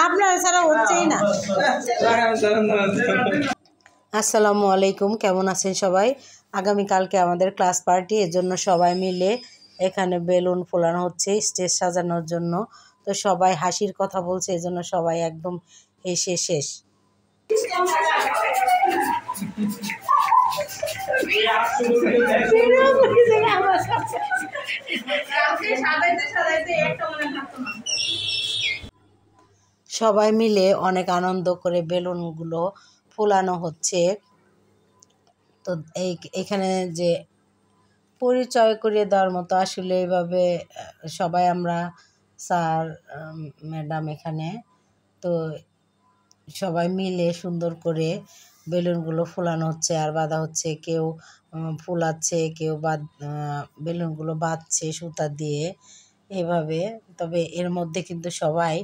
আপনার ছাড়া হচ্ছেই না। আসসালামু আলাইকুম, কেমন আছেন সবাই? আগামীকালকে আমাদের ক্লাস পার্টি, এর জন্য সবাই মিলে এখানে বেলুন ফোলানো হচ্ছে স্টেজ সাজানোর জন্য। তো সবাই হাসির কথা বলছে, এই জন্য সবাই একদম হেসে শেষ। সবাই মিলে অনেক আনন্দ করে বেলুনগুলো ফোলানো হচ্ছে। তো এইখানে যে পরিচয় করিয়ে দেওয়ার মতো আসলে এইভাবে সবাই আমরা স্যার ম্যাডাম এখানে তো সবাই মিলে সুন্দর করে বেলুনগুলো ফোলানো হচ্ছে আর বাঁধা হচ্ছে। কেউ ফোলাচ্ছে, কেউ বেলুনগুলো বাঁধছে সুতা দিয়ে এভাবে। তবে এর মধ্যে কিন্তু সবাই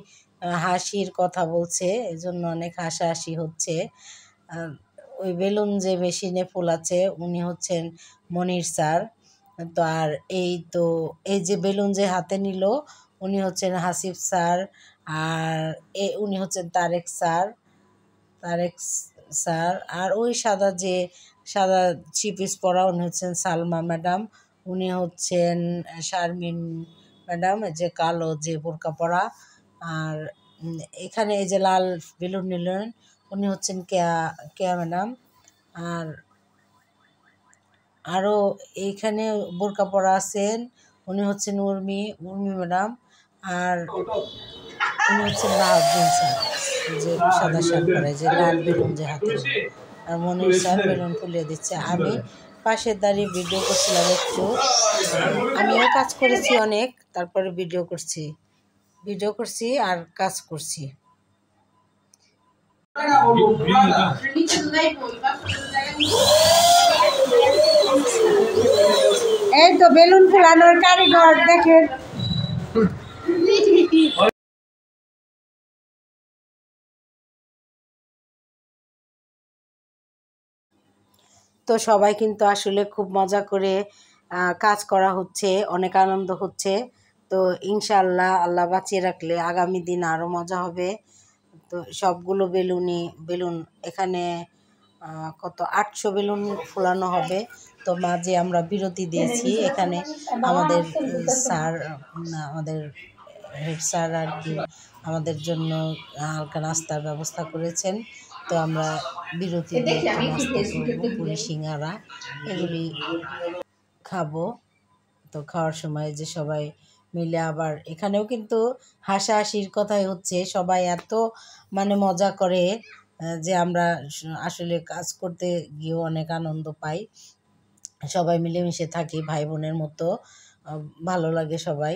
হাসির কথা বলছে, এজন্য অনেক হাসাহাসি হচ্ছে। ওই বেলুন যে মেশিনে ফোলাচ্ছে উনি হচ্ছেন মনির স্যার। তো আর এই যে বেলুন যে হাতে নিল উনি হচ্ছেন হাসিফ স্যার, আর উনি হচ্ছেন তারেক স্যার। আর ওই সাদা চিপিস পরা উনি হচ্ছেন সালমা ম্যাডাম। উনি হচ্ছেন শারমিন ম্যাডাম, যে কালো যে বোরকা পরা। আর এখানে এই যে লাল বেলুন নিলেন উনি হচ্ছেন কেয়া ম্যাডাম। আর আরও এইখানে বোরকা পরা আছেন উনি হচ্ছেন উর্মি ম্যাডাম। আর উনি হচ্ছেন বাহাউদ্দিন স্যার, যে সাদা শার্ট পরে, যে লাল বেলুন যে হাতে। আর মনির স্যার বেলুন ফুলিয়ে দিচ্ছে। আমি পাশে দাঁড়িয়ে ভিডিও করছিলাম একটু, আমিও কাজ করেছি অনেক, তারপরে ভিডিও করছি আর কাজ করছি। এই তো বেলুন ফুলানোর কারিগর দেখেন। তো সবাই কিন্তু আসলে খুব মজা করে কাজ করা হচ্ছে, অনেক আনন্দ হচ্ছে। তো ইনশাআল্লাহ আল্লাহ বাঁচিয়ে রাখলে আগামী দিন আরও মজা হবে। তো সবগুলো বেলুন এখানে কত 800 বেলুন ফোলানো হবে। তো মাঝে আমরা বিরতি দিয়েছি, এখানে আমাদের হেড স্যার আর কি আমাদের জন্য হালকা নাস্তার ব্যবস্থা করেছেন। তো আমরা বিরতি দিয়ে নাস্তা করবো, পুরি সিঙ্গারা এগুলি খাবো। তো খাওয়ার সময় যে সবাই মিলে আবার এখানেও কিন্তু হাসাহাসির কথাই হচ্ছে, সবাই এত মজা করে যে আমরা আসলে কাজ করতে গিয়েও অনেক আনন্দ পাই। সবাই মিলেমিশে থাকি ভাই বোনের মতো, ভালো লাগে সবাই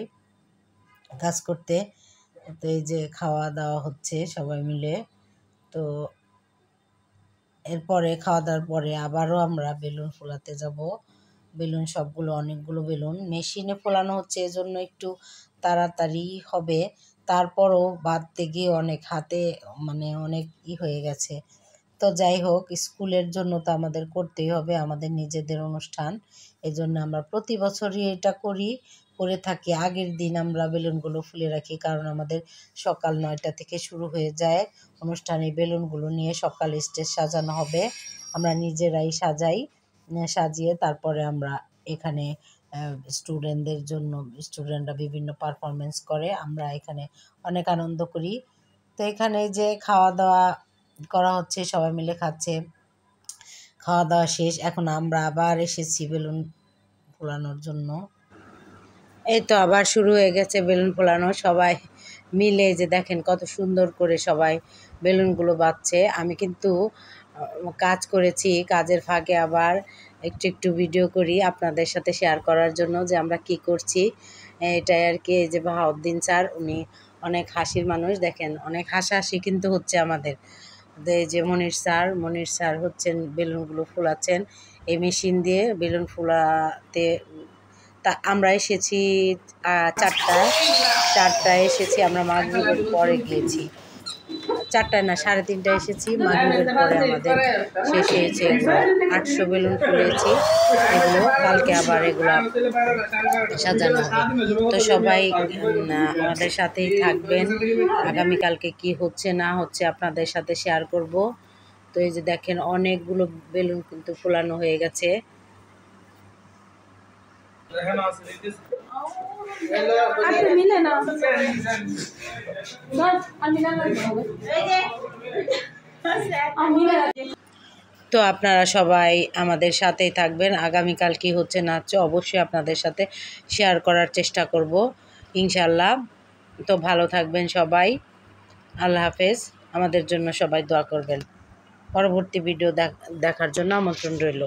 কাজ করতে। তো এই যে খাওয়া দাওয়া হচ্ছে সবাই মিলে। তো এরপরে খাওয়া দাওয়ার পরে আবারও আমরা বেলুন ফোলাতে যাব। বেলুন সবগুলো অনেকগুলো বেলুন মেশিনে ফোলানো হচ্ছে, এজন্য একটু তাড়াতাড়ি হবে। তারপরও বাঁধতে গিয়ে অনেক হাতে অনেক হয়ে গেছে। তো যাই হোক, স্কুলের জন্য তো আমাদের করতেই হবে, আমাদের নিজেদের অনুষ্ঠান। এজন্য আমরা প্রতি বছরই এটা করে থাকি। আগের দিন আমরা বেলুনগুলো ফুলে রাখি, কারণ আমাদের সকাল 9টা থেকে শুরু হয়ে যায় অনুষ্ঠান। এই বেলুনগুলো নিয়ে সকাল স্টেজ সাজানো হবে, আমরা নিজেরাই সাজিয়ে তারপরে আমরা এখানে স্টুডেন্টরা বিভিন্ন পারফরমেন্স করে, আমরা এখানে অনেক আনন্দ করি। তো এখানে যে খাওয়া দাওয়া করা হচ্ছে, সবাই মিলে খাচ্ছে। খাওয়া দাওয়া শেষ, এখন আমরা আবার এসেছি বেলুন ফোলানোর জন্য। এই তো আবার শুরু হয়ে গেছে বেলুন ফোলানো, সবাই মিলে যে দেখেন কত সুন্দর করে সবাই বেলুনগুলো বাঁধছে। আমি কিন্তু কাজ করেছি, কাজের ফাঁকে আবার একটু ভিডিও করি আপনাদের সাথে শেয়ার করার জন্য যে আমরা কি করছি। এটাই আর কি। এই যে বাহাউদ্দিন স্যার, উনি অনেক হাসির মানুষ, দেখেন অনেক হাসাহাসি কিন্তু হচ্ছে আমাদের। এই যে মনির স্যার হচ্ছেন বেলুনগুলো ফোলাচ্ছেন এই মেশিন দিয়ে বেলুন ফোলাতে। তা আমরা এসেছি 4টায় এসেছি, আমরা মাগরিবের পরে গিয়েছি। 4টায় না 3:30টায় এসেছি। মাগরিবের পরে আমাদের শেষ হয়েছে এগুলো। 800 বেলুন ফুলিয়েছি। এগুলো কালকে আবার এগুলো সাজানো হবে। তো সবাই আমাদের সাথেই থাকবেন। আগামীকালকে কি হচ্ছে না হচ্ছে আপনাদের সাথে শেয়ার করব। তো এই যে দেখেন অনেকগুলো বেলুন কিন্তু ফোলানো হয়ে গেছে। তো আপনারা সবাই আমাদের সাথেই থাকবেন। আগামীকাল কি হচ্ছে না হচ্ছে অবশ্যই আপনাদের সাথে শেয়ার করার চেষ্টা করব ইনশাল্লাহ। তো ভালো থাকবেন সবাই। আল্লাহ হাফেজ। আমাদের জন্য সবাই দোয়া করবেন। পরবর্তী ভিডিও দেখার জন্য আমন্ত্রণ রইল।